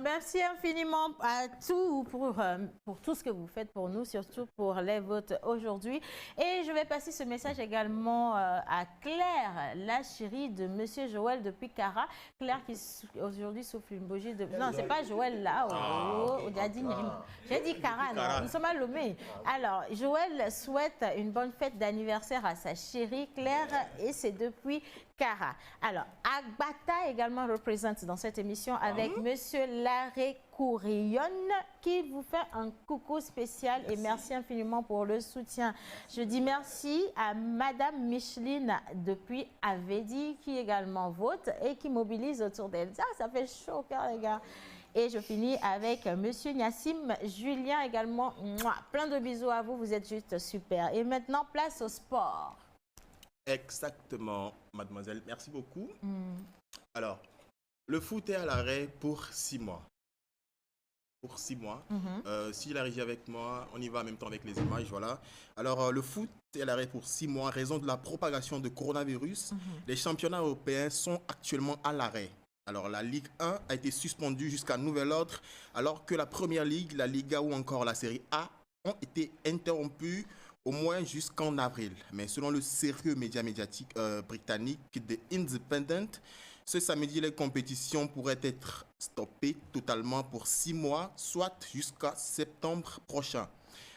merci infiniment à tout pour tout ce que vous faites pour nous, surtout pour les votes aujourd'hui. Et je vais passer ce message également à Claire, la chérie de Monsieur Joël depuis Cara. Claire qui aujourd'hui souffle une bougie de... Non, c'est pas Joël là. J'ai dit Cara, non, nous sommes à Lomé. Alors, Joël souhaite une bonne fête d'anniversaire à sa chérie Claire et c'est depuis Cara. Alors, Agbata également représente dans cette émission avec Monsieur Larry Courillon qui vous fait un coucou spécial et merci infiniment pour le soutien. Je dis merci à Madame Micheline depuis Avedi qui également vote et qui mobilise autour d'elle. Ça fait chaud au cœur, les gars. Et je finis avec Monsieur Niassim Julien également. Mouah, plein de bisous à vous, vous êtes juste super. Et maintenant, place au sport. Exactement, mademoiselle. Merci beaucoup. Alors, le foot est à l'arrêt pour 6 mois. Pour 6 mois. Si la régie avec moi, on y va en même temps avec les images, voilà. Alors, le foot est à l'arrêt pour 6 mois en raison de la propagation de coronavirus. Les championnats européens sont actuellement à l'arrêt. Alors, la Ligue 1 a été suspendue jusqu'à nouvel ordre, alors que la Première Ligue, la Liga ou encore la Série A ont été interrompues au moins jusqu'en avril. Mais selon le sérieux médiatique britannique The Independent, ce samedi, les compétitions pourraient être stoppées totalement pour 6 mois, soit jusqu'à septembre prochain.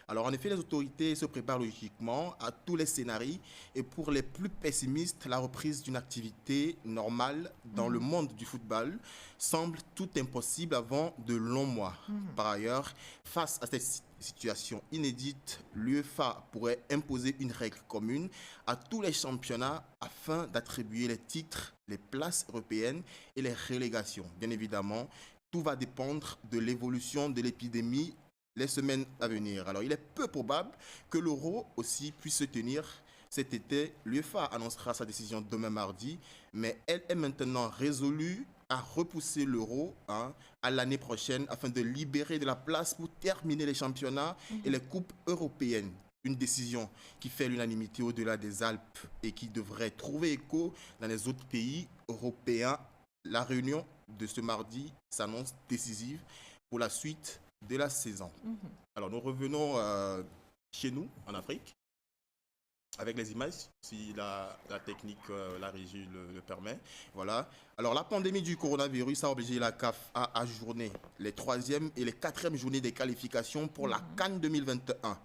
Alors, en effet, les autorités se préparent logiquement à tous les scénarios et pour les plus pessimistes, la reprise d'une activité normale dans le monde du football semble tout impossible avant de longs mois. Par ailleurs, face à cette situation inédite, l'UEFA pourrait imposer une règle commune à tous les championnats afin d'attribuer les titres, les places européennes et les relégations. Bien évidemment, tout va dépendre de l'évolution de l'épidémie les semaines à venir. Alors, il est peu probable que l'Euro aussi puisse se tenir cet été. L'UEFA annoncera sa décision demain mardi, mais elle est maintenant résolue à repousser l'Euro à l'année prochaine afin de libérer de la place pour terminer les championnats et les coupes européennes. Une décision qui fait l'unanimité au-delà des Alpes et qui devrait trouver écho dans les autres pays européens. La réunion de ce mardi s'annonce décisive pour la suite de la saison. Alors, nous revenons chez nous, en Afrique, avec les images, si la technique, la régie le permet. Voilà. Alors, la pandémie du coronavirus a obligé la CAF à ajourner les 3e et les 4e journées des qualifications pour la CAN 2021.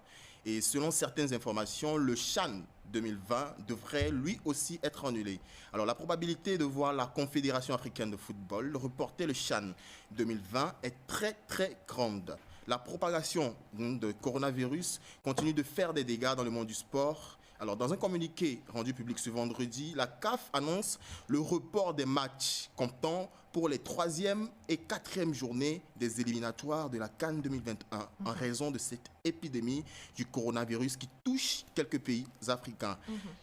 Et selon certaines informations, le CHAN 2020 devrait lui aussi être annulé. Alors, la probabilité de voir la Confédération africaine de football reporter le CHAN 2020 est très, très grande. La propagation de coronavirus continue de faire des dégâts dans le monde du sport. Alors, dans un communiqué rendu public ce vendredi, la CAF annonce le report des matchs comptant pour les 3e et 4e journées des éliminatoires de la CAN 2021 en raison de cette épidémie du coronavirus qui touche quelques pays africains.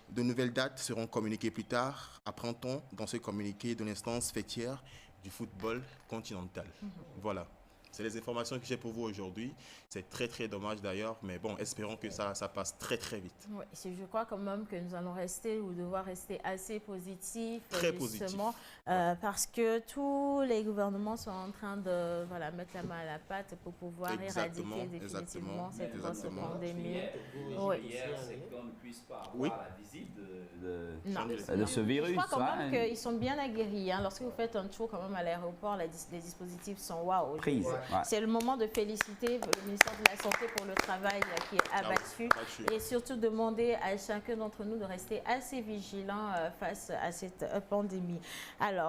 De nouvelles dates seront communiquées plus tard, apprend-on dans ce communiqué de l'instance fêtière du football continental. Voilà. C'est les informations que j'ai pour vous aujourd'hui. C'est très, très dommage d'ailleurs, mais bon, espérons que ça passe très, très vite. Oui, je crois quand même que nous allons rester ou devoir rester assez positifs. Très justement, parce que tous les gouvernements sont en train de mettre la main à la pâte pour pouvoir éradiquer définitivement cette grosse pandémie. Oui. C'est qu'on ne puisse pas avoir la visite de ce virus. Je crois quand même qu'ils sont bien aguerris. Lorsque vous faites un tour quand même à l'aéroport, les dispositifs sont waouh. C'est le moment de féliciter le ministère de la Santé pour le travail qui est abattu et surtout demander à chacun d'entre nous de rester assez vigilant face à cette pandémie. Alors,